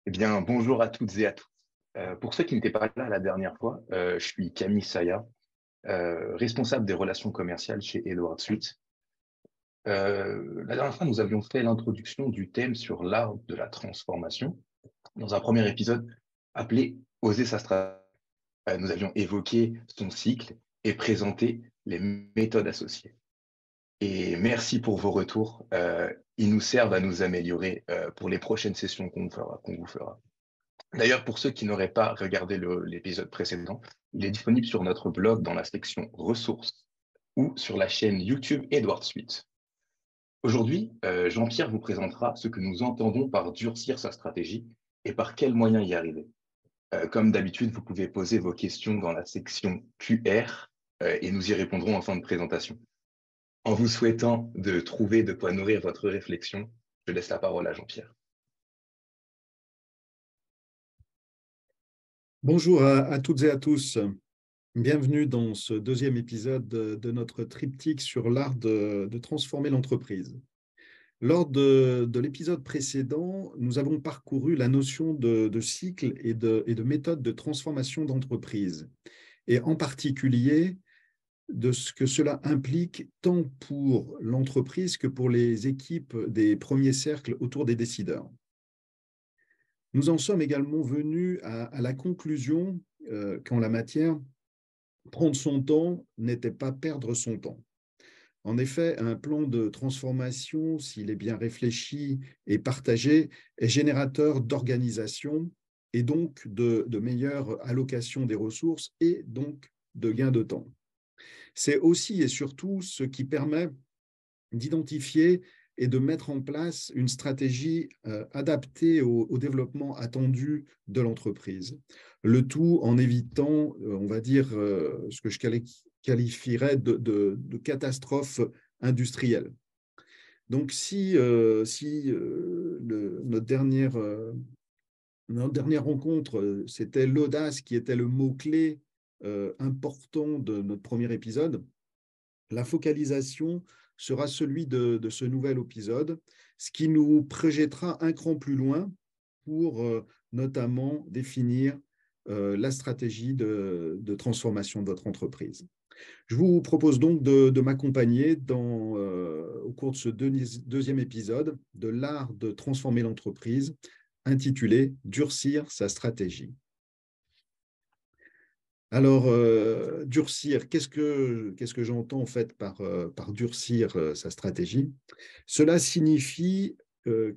Eh bien, bonjour à toutes et à tous. Pour ceux qui n'étaient pas là la dernière fois, je suis Camille Saya, responsable des relations commerciales chez Edward Suite. La dernière fois, nous avions fait l'introduction du thème sur l'art de la transformation dans un premier épisode appelé Oser sa stratégie. Nous avions évoqué son cycle et présenté les méthodes associées. Et merci pour vos retours. Ils nous servent à nous améliorer pour les prochaines sessions qu'on vous fera. D'ailleurs, pour ceux qui n'auraient pas regardé l'épisode précédent, il est disponible sur notre blog dans la section ressources ou sur la chaîne YouTube Edward Suite. Aujourd'hui, Jean-Pierre vous présentera ce que nous entendons par durcir sa stratégie et par quels moyens y arriver. Comme d'habitude, vous pouvez poser vos questions dans la section QR et nous y répondrons en fin de présentation. En vous souhaitant de trouver de quoi nourrir votre réflexion, je laisse la parole à Jean-Pierre. Bonjour à toutes et à tous. Bienvenue dans ce deuxième épisode de notre triptyque sur l'art de transformer l'entreprise. Lors de l'épisode précédent, nous avons parcouru la notion de cycle et de méthode de transformation d'entreprise, et en particulier de ce que cela implique tant pour l'entreprise que pour les équipes des premiers cercles autour des décideurs. Nous en sommes également venus à la conclusion qu'en la matière, prendre son temps n'était pas perdre son temps. En effet, un plan de transformation, s'il est bien réfléchi et partagé, est générateur d'organisation et donc de meilleure allocation des ressources et donc de gain de temps. C'est aussi et surtout ce qui permet d'identifier et de mettre en place une stratégie adaptée au développement attendu de l'entreprise. Le tout en évitant, on va dire, ce que je qualifierais de catastrophe industrielle. Donc, notre dernière rencontre, c'était l'audace qui était le mot-clé important de notre premier épisode, la focalisation sera celui de ce nouvel épisode, ce qui nous projettera un cran plus loin pour notamment définir la stratégie de transformation de votre entreprise. Je vous propose donc de m'accompagner au cours de ce deuxième épisode de l'art de transformer l'entreprise, intitulé « Durcir sa stratégie ». Alors, durcir, qu'est-ce que j'entends en fait par durcir sa stratégie? Cela signifie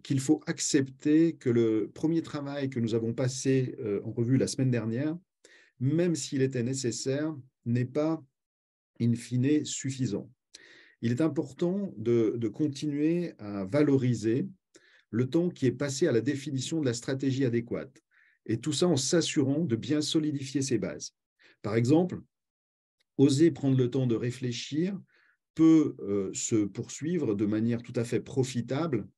qu'il faut accepter que le premier travail que nous avons passé en revue la semaine dernière, même s'il était nécessaire, n'est pas in fine suffisant. Il est important de continuer à valoriser le temps qui est passé à la définition de la stratégie adéquate, et tout ça en s'assurant de bien solidifier ses bases. Par exemple, oser prendre le temps de réfléchir peut se poursuivre de manière tout à fait profitable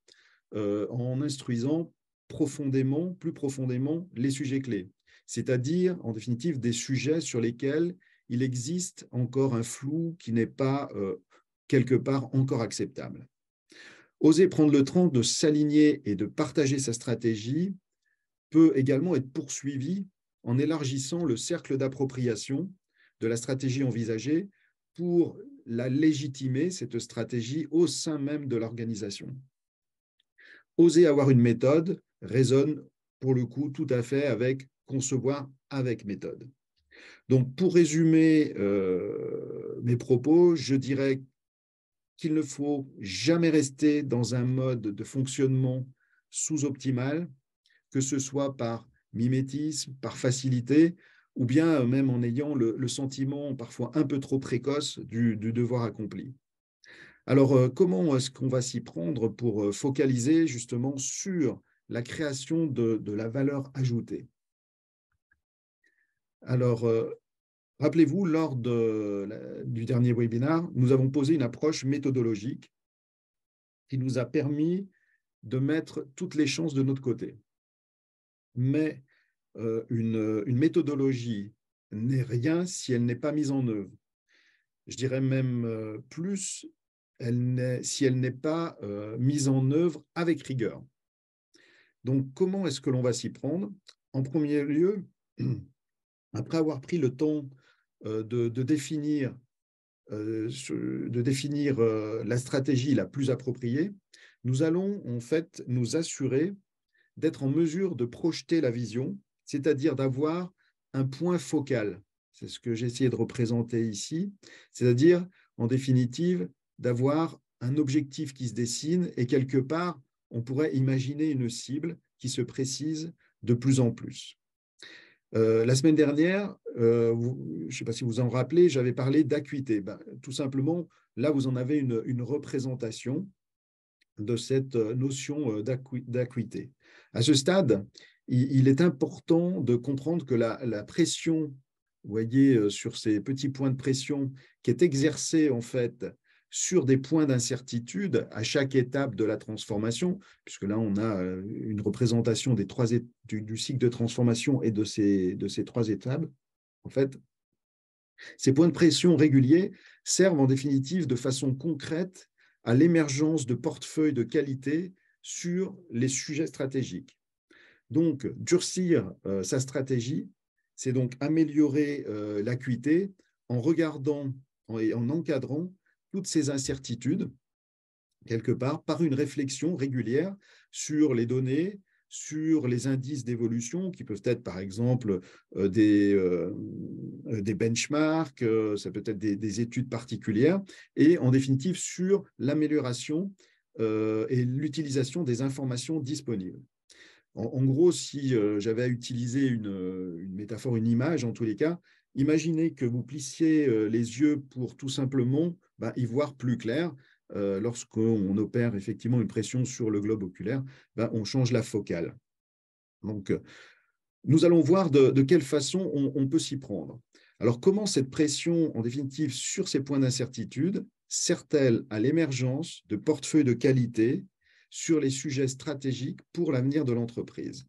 en instruisant plus profondément les sujets clés, c'est-à-dire, en définitive, des sujets sur lesquels il existe encore un flou qui n'est pas quelque part encore acceptable. Oser prendre le temps de s'aligner et de partager sa stratégie peut également être poursuivi en élargissant le cercle d'appropriation de la stratégie envisagée pour la légitimer, cette stratégie, au sein même de l'organisation. Oser avoir une méthode résonne pour le coup tout à fait avec concevoir avec méthode. Donc, pour résumer mes propos, je dirais qu'il ne faut jamais rester dans un mode de fonctionnement sous-optimal, que ce soit par mimétisme, par facilité, ou bien même en ayant le sentiment parfois un peu trop précoce du devoir accompli. Alors, comment est-ce qu'on va s'y prendre pour focaliser justement sur la création de la valeur ajoutée? Alors, rappelez-vous, lors du dernier webinaire, nous avons posé une approche méthodologique qui nous a permis de mettre toutes les chances de notre côté. Mais une méthodologie n'est rien si elle n'est pas mise en œuvre. Je dirais même plus, si elle n'est pas mise en œuvre avec rigueur. Donc, comment est-ce que l'on va s'y prendre? En premier lieu, après avoir pris le temps de définir, la stratégie la plus appropriée, nous allons en fait nous assurer d'être en mesure de projeter la vision, c'est-à-dire d'avoir un point focal. C'est ce que j'ai essayé de représenter ici, c'est-à-dire, en définitive, d'avoir un objectif qui se dessine et quelque part, on pourrait imaginer une cible qui se précise de plus en plus. La semaine dernière, je ne sais pas si vous en rappelez, j'avais parlé d'acuité. Tout simplement, là, vous en avez une représentation de cette notion d'acuité. À ce stade, il est important de comprendre que la pression, vous voyez, sur ces petits points de pression qui est exercée en fait sur des points d'incertitude à chaque étape de la transformation, puisque là on a une représentation du cycle de transformation et de ces trois étapes, en fait, ces points de pression réguliers servent en définitive de façon concrète à l'émergence de portefeuilles de qualité sur les sujets stratégiques. Donc, durcir sa stratégie, c'est donc améliorer l'acuité en regardant et en encadrant toutes ces incertitudes, quelque part, par une réflexion régulière sur les données, sur les indices d'évolution, qui peuvent être par exemple des benchmarks, ça peut être des études particulières, et en définitive sur l'amélioration et l'utilisation des informations disponibles. En gros, si j'avais à utiliser une métaphore, une image en tous les cas, imaginez que vous plissiez les yeux pour tout simplement y voir plus clair. Lorsqu'on opère effectivement une pression sur le globe oculaire, on change la focale. Donc, nous allons voir de quelle façon on peut s'y prendre. Alors, comment cette pression, en définitive, sur ces points d'incertitude, sert-elle à l'émergence de portefeuilles de qualité sur les sujets stratégiques pour l'avenir de l'entreprise?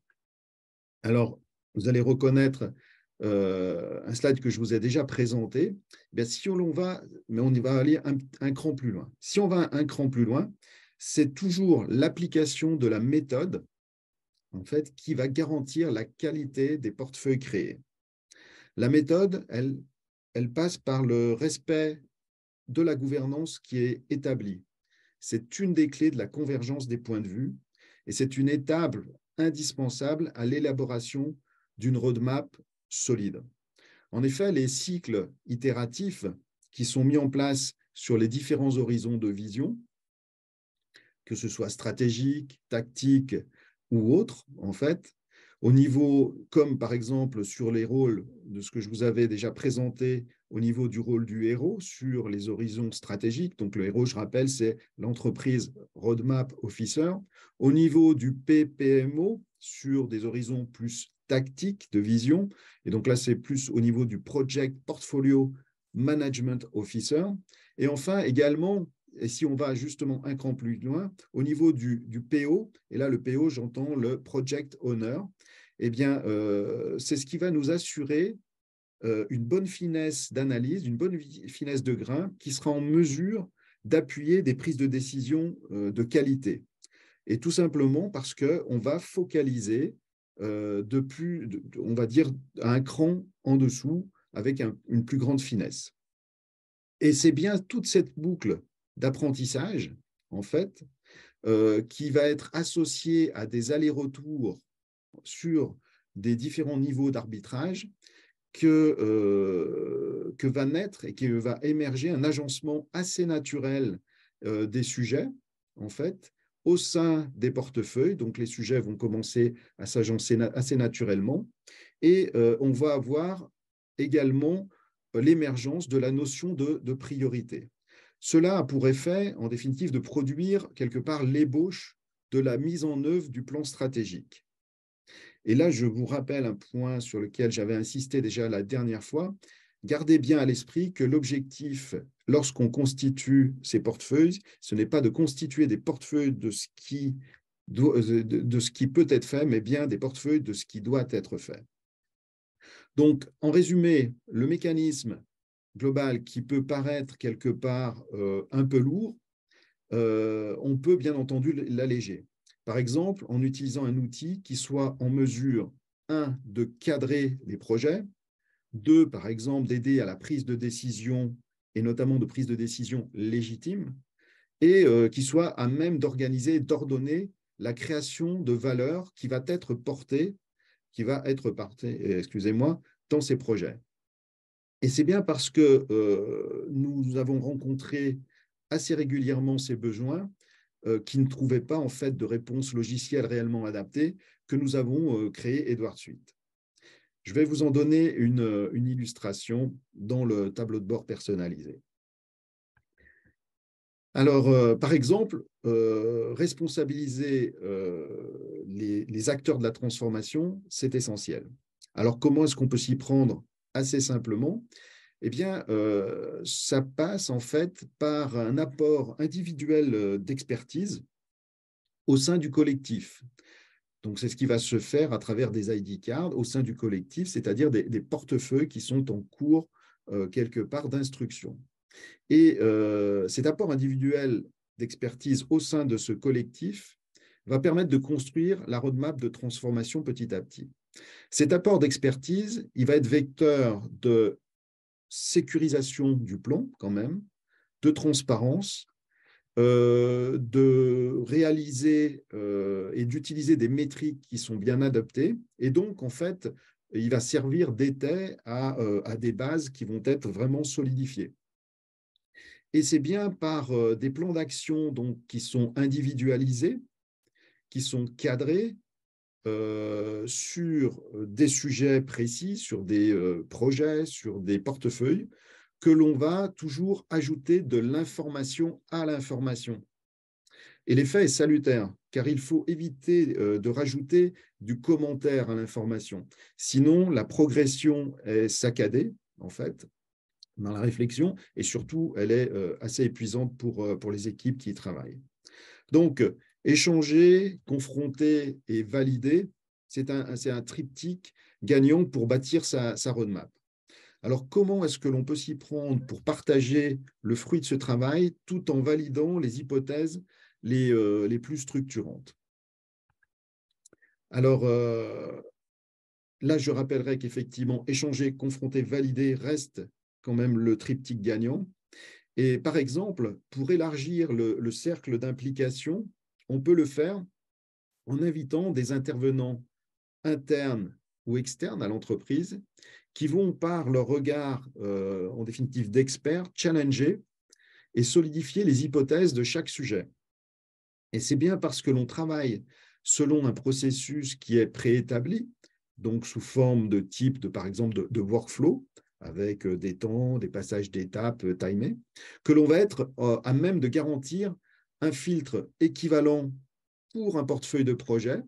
Alors, vous allez reconnaître un slide que je vous ai déjà présenté. Si on va, mais on y va aller un cran plus loin. Si on va un cran plus loin, c'est toujours l'application de la méthode en fait, qui va garantir la qualité des portefeuilles créés. La méthode, elle passe par le respect de la gouvernance qui est établie. C'est une des clés de la convergence des points de vue et c'est une étape indispensable à l'élaboration d'une roadmap solide. En effet, les cycles itératifs qui sont mis en place sur les différents horizons de vision, que ce soit stratégique, tactique ou autre, en fait, au niveau, comme par exemple sur les rôles de ce que je vous avais déjà présenté, au niveau du rôle du héros sur les horizons stratégiques. Donc le héros, je rappelle, c'est l'entreprise Roadmap Officer. Au niveau du PPMO, sur des horizons plus tactiques de vision. Et donc là, c'est plus au niveau du Project Portfolio Management Officer. Et enfin, également, et si on va justement un cran plus loin, au niveau du PO, et là le PO, j'entends le Project Owner, eh bien, c'est ce qui va nous assurer une bonne finesse d'analyse, une bonne finesse de grain qui sera en mesure d'appuyer des prises de décision de qualité. Et tout simplement parce qu'on va focaliser on va dire, un cran en dessous avec une plus grande finesse. Et c'est bien toute cette boucle d'apprentissage, en fait, qui va être associée à des allers-retours sur des différents niveaux d'arbitrage que va naître et que va émerger un agencement assez naturel des sujets, en fait, au sein des portefeuilles. Donc, les sujets vont commencer à s'agencer assez naturellement et on va avoir également l'émergence de la notion de priorité. Cela a pour effet, en définitive, de produire quelque part l'ébauche de la mise en œuvre du plan stratégique. Et là, je vous rappelle un point sur lequel j'avais insisté déjà la dernière fois. Gardez bien à l'esprit que l'objectif, lorsqu'on constitue ces portefeuilles, ce n'est pas de constituer des portefeuilles de ce qui peut être fait, mais bien des portefeuilles de ce qui doit être fait. Donc, en résumé, le mécanisme global qui peut paraître quelque part un peu lourd, on peut bien entendu l'alléger. Par exemple, en utilisant un outil qui soit en mesure, un, de cadrer les projets, deux, par exemple, d'aider à la prise de décision, et notamment de prise de décision légitime, et qui soit à même d'organiser, d'ordonner la création de valeur excusez-moi, dans ces projets. Et c'est bien parce que nous avons rencontré assez régulièrement ces besoins qui ne trouvaient pas en fait de réponse logicielle réellement adaptée que nous avons créé Edward Suite. Je vais vous en donner une illustration dans le tableau de bord personnalisé. Alors, par exemple, responsabiliser les acteurs de la transformation, c'est essentiel. Alors, comment est-ce qu'on peut s'y prendre assez simplement? Eh bien, ça passe en fait par un apport individuel d'expertise au sein du collectif. Donc, c'est ce qui va se faire à travers des ID cards au sein du collectif, c'est-à-dire des portefeuilles qui sont en cours quelque part d'instruction. Et cet apport individuel d'expertise au sein de ce collectif va permettre de construire la roadmap de transformation petit à petit. Cet apport d'expertise, il va être vecteur de sécurisation du plan quand même, de transparence, de réaliser et d'utiliser des métriques qui sont bien adaptées. Et donc, en fait, il va servir d'étai à des bases qui vont être vraiment solidifiées. Et c'est bien par des plans d'action qui sont individualisés, qui sont cadrés sur des sujets précis, sur des projets, sur des portefeuilles, que l'on va toujours ajouter de l'information à l'information. Et l'effet est salutaire, car il faut éviter de rajouter du commentaire à l'information. Sinon, la progression est saccadée, en fait, dans la réflexion, et surtout, elle est assez épuisante pour les équipes qui y travaillent. Donc, échanger, confronter et valider, c'est un triptyque gagnant pour bâtir sa roadmap. Alors, comment est-ce que l'on peut s'y prendre pour partager le fruit de ce travail tout en validant les hypothèses les plus structurantes? Alors, là, je rappellerai qu'effectivement, échanger, confronter, valider reste quand même le triptyque gagnant. Et par exemple, pour élargir le cercle d'implication, on peut le faire en invitant des intervenants internes ou externes à l'entreprise qui vont, par leur regard, en définitive d'experts, challenger et solidifier les hypothèses de chaque sujet. Et c'est bien parce que l'on travaille selon un processus qui est préétabli, donc sous forme de type, par exemple, de workflow, avec des temps, des passages d'étapes timés, que l'on va être à même de garantir un filtre équivalent pour un portefeuille de projet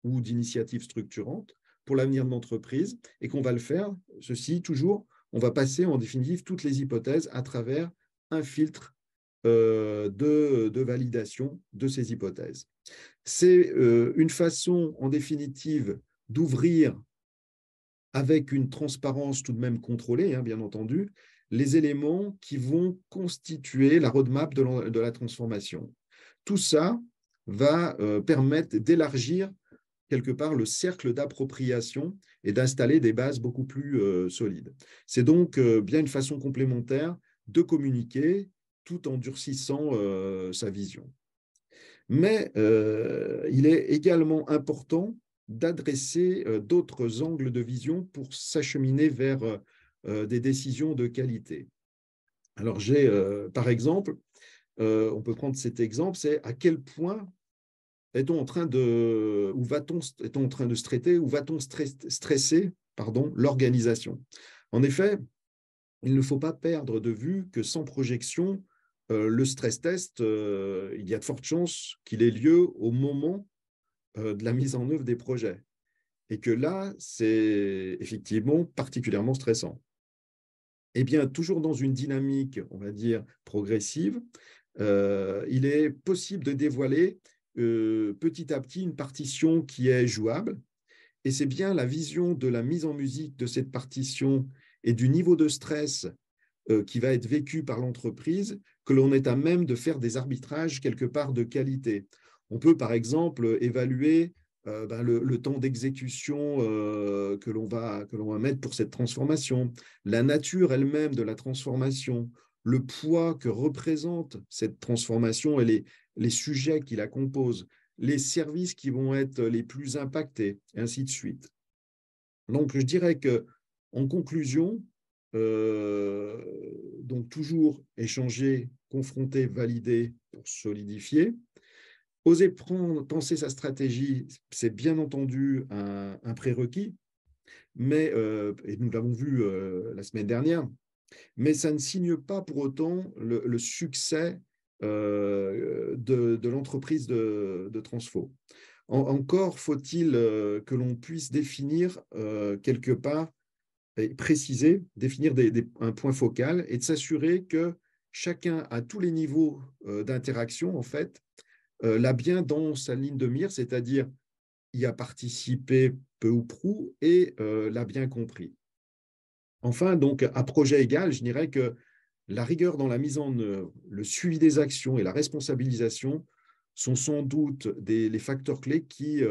ou d'initiatives structurantes pour l'avenir de l'entreprise, et qu'on va le faire, ceci toujours, on va passer en définitive toutes les hypothèses à travers un filtre de validation de ces hypothèses. C'est une façon, en définitive, d'ouvrir avec une transparence tout de même contrôlée, hein, bien entendu, les éléments qui vont constituer la roadmap de la transformation. Tout ça va permettre d'élargir quelque part le cercle d'appropriation et d'installer des bases beaucoup plus solides. C'est donc bien une façon complémentaire de communiquer tout en durcissant sa vision. Mais il est également important d'adresser d'autres angles de vision pour s'acheminer vers des décisions de qualité. Alors j'ai, par exemple, on peut prendre cet exemple, c'est à quel point est-on en train de, ou est-on en train de stresser, ou va-t-on stresser, l'organisation. En effet, il ne faut pas perdre de vue que sans projection, le stress test, il y a de fortes chances qu'il ait lieu au moment de la mise en œuvre des projets. Et que là, c'est effectivement particulièrement stressant. Eh bien, toujours dans une dynamique, on va dire, progressive, il est possible de dévoiler petit à petit une partition qui est jouable. Et c'est bien la vision de la mise en musique de cette partition et du niveau de stress qui va être vécu par l'entreprise que l'on est à même de faire des arbitrages quelque part de qualité. On peut, par exemple, évaluer le temps d'exécution que l'on va mettre pour cette transformation, la nature elle-même de la transformation, le poids que représente cette transformation et les sujets qui la composent, les services qui vont être les plus impactés, et ainsi de suite. Donc, je dirais que, en conclusion, donc toujours échanger, confronter, valider pour solidifier. Oser penser sa stratégie, c'est bien entendu un prérequis, mais, et nous l'avons vu la semaine dernière, mais ça ne signe pas pour autant le succès de l'entreprise de Transfo. Encore faut-il que l'on puisse définir quelque part et préciser, définir un point focal et de s'assurer que chacun à tous les niveaux d'interaction, en fait, l'a bien dans sa ligne de mire, c'est-à-dire y a participé peu ou prou et l'a bien compris. Enfin, donc, à projet égal, je dirais que la rigueur dans la mise en œuvre, le suivi des actions et la responsabilisation sont sans doute les facteurs clés qui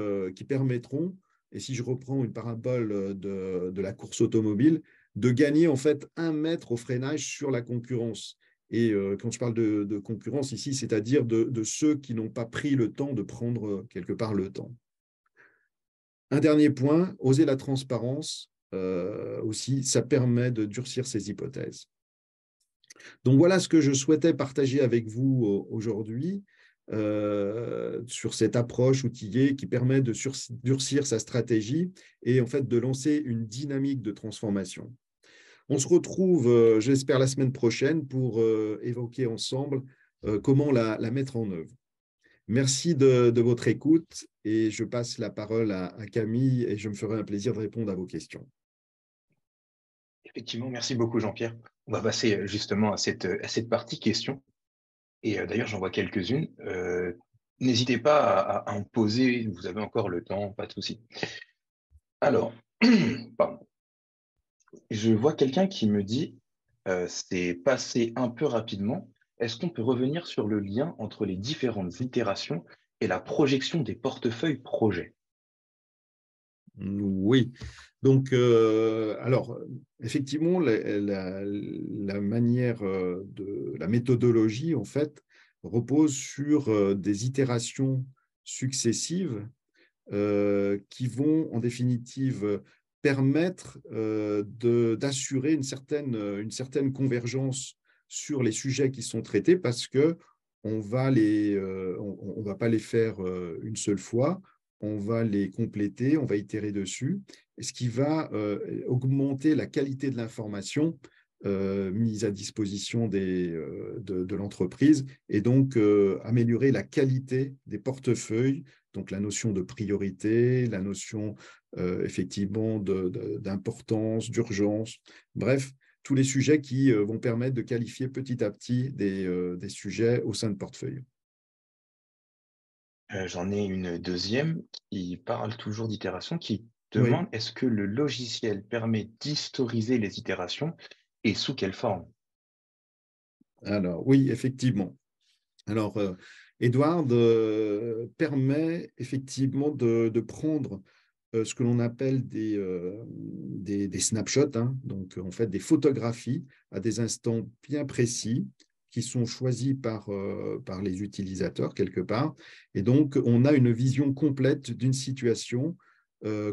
permettront, et si je reprends une parabole de la course automobile, de gagner en fait 1 mètre au freinage sur la concurrence. Et quand je parle de concurrence ici, c'est-à-dire de ceux qui n'ont pas pris le temps de prendre quelque part le temps. Un dernier point, oser la transparence aussi, ça permet de durcir ces hypothèses. Donc voilà ce que je souhaitais partager avec vous aujourd'hui sur cette approche outillée qui permet de durcir sa stratégie et en fait de lancer une dynamique de transformation. On se retrouve, j'espère, la semaine prochaine pour évoquer ensemble comment la mettre en œuvre. Merci de votre écoute et je passe la parole à Camille et je me ferai un plaisir de répondre à vos questions. Effectivement, merci beaucoup Jean-Pierre. On va passer justement à cette partie questions. Et d'ailleurs, j'en vois quelques-unes. N'hésitez pas à en poser, vous avez encore le temps, pas de souci. Alors, pardon. Je vois quelqu'un qui me dit, c'est passé un peu rapidement. Est-ce qu'on peut revenir sur le lien entre les différentes itérations et la projection des portefeuilles projets? Oui. Donc, alors, effectivement, la manière de la méthodologie, en fait, repose sur des itérations successives qui vont, en définitive, permettre d'assurer une certaine convergence sur les sujets qui sont traités parce que on va pas les faire une seule fois, on va les compléter, on va itérer dessus, ce qui va augmenter la qualité de l'information mise à disposition de l'entreprise et donc améliorer la qualité des portefeuilles, donc la notion de priorité, la notion effectivement d'importance, d'urgence, bref, tous les sujets qui vont permettre de qualifier petit à petit des sujets au sein de portefeuille. J'en ai une deuxième qui parle toujours d'itération, qui Oui, demande est-ce que le logiciel permet d'historiser les itérations et sous quelle forme? alors oui, effectivement. Alors, Edward permet effectivement de prendre ce que l'on appelle des snapshots, hein, donc en fait des photographies à des instants bien précis qui sont choisis par les utilisateurs quelque part. Et donc, on a une vision complète d'une situation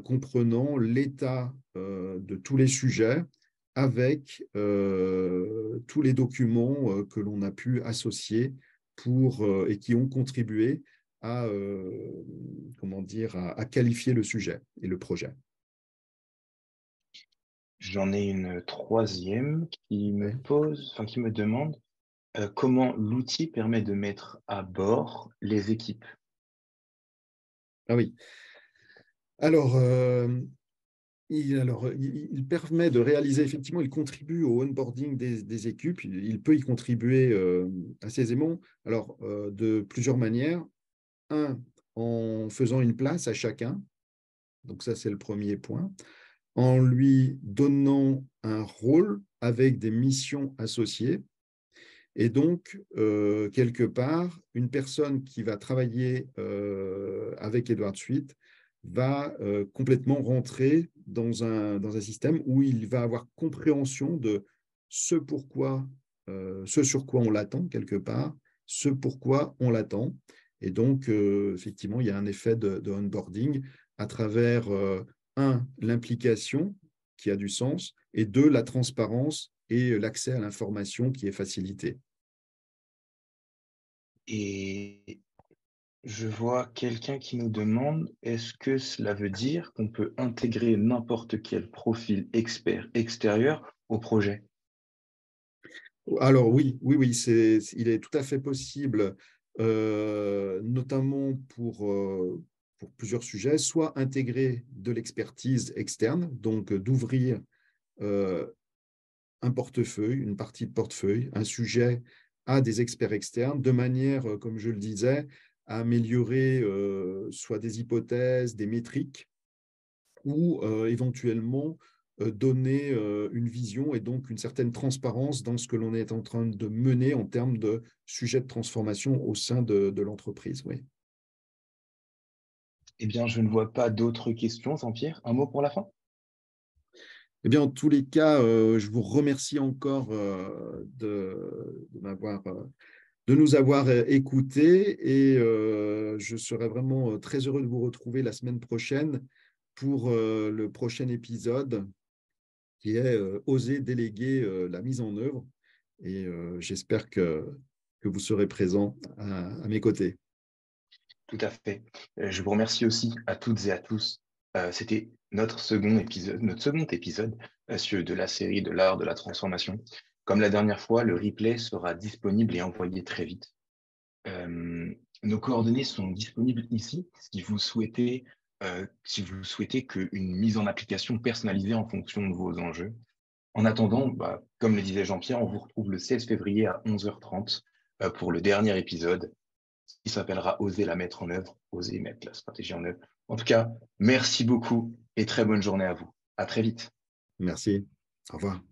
comprenant l'état de tous les sujets avec tous les documents que l'on a pu associer et qui ont contribué à, comment dire, à qualifier le sujet et le projet. J'en ai une troisième Ouais. qui me demande comment l'outil permet de mettre à bord les équipes. Ah oui. Alors, il permet de réaliser, effectivement, il contribue au onboarding des équipes. Il peut y contribuer assez aisément. Alors, de plusieurs manières. Un, en faisant une place à chacun. Donc ça, c'est le premier point. En lui donnant un rôle avec des missions associées. Et donc, quelque part, une personne qui va travailler avec Edward Suite va complètement rentrer dans un système où il va avoir compréhension de ce pourquoi, ce sur quoi on l'attend quelque part, ce pourquoi on l'attend. Et donc, effectivement, il y a un effet de onboarding à travers, l'implication qui a du sens, et deux, la transparence et l'accès à l'information qui est facilité. Et je vois quelqu'un qui nous demande, est-ce que cela veut dire qu'on peut intégrer n'importe quel profil expert extérieur au projet? Alors oui, oui, oui, il est tout à fait possible, notamment pour plusieurs sujets, soit intégrer de l'expertise externe, donc d'ouvrir euh, un portefeuille, une partie de portefeuille, un sujet à des experts externes, de manière, comme je le disais, à améliorer soit des hypothèses, des métriques, ou éventuellement donner une vision et donc une certaine transparence dans ce que l'on est en train de mener en termes de sujets de transformation au sein de l'entreprise. Oui. Eh bien, je ne vois pas d'autres questions, Jean-Pierre. Un mot pour la fin? Eh bien, en tous les cas, je vous remercie encore de nous avoir écoutés, et je serai vraiment très heureux de vous retrouver la semaine prochaine pour le prochain épisode qui est oser déléguer la mise en œuvre. Et j'espère que vous serez présent à mes côtés. Tout à fait. Je vous remercie aussi à toutes et à tous. C'était notre second épisode de la série de l'art de la transformation. Comme la dernière fois, le replay sera disponible et envoyé très vite. Nos coordonnées sont disponibles ici si vous souhaitez qu'une mise en application personnalisée en fonction de vos enjeux. En attendant, comme le disait Jean-Pierre, on vous retrouve le 16 février à 11h30 pour le dernier épisode qui s'appellera Oser la mettre en œuvre, oser mettre la stratégie en œuvre. En tout cas, merci beaucoup et très bonne journée à vous. À très vite. Merci. Au revoir.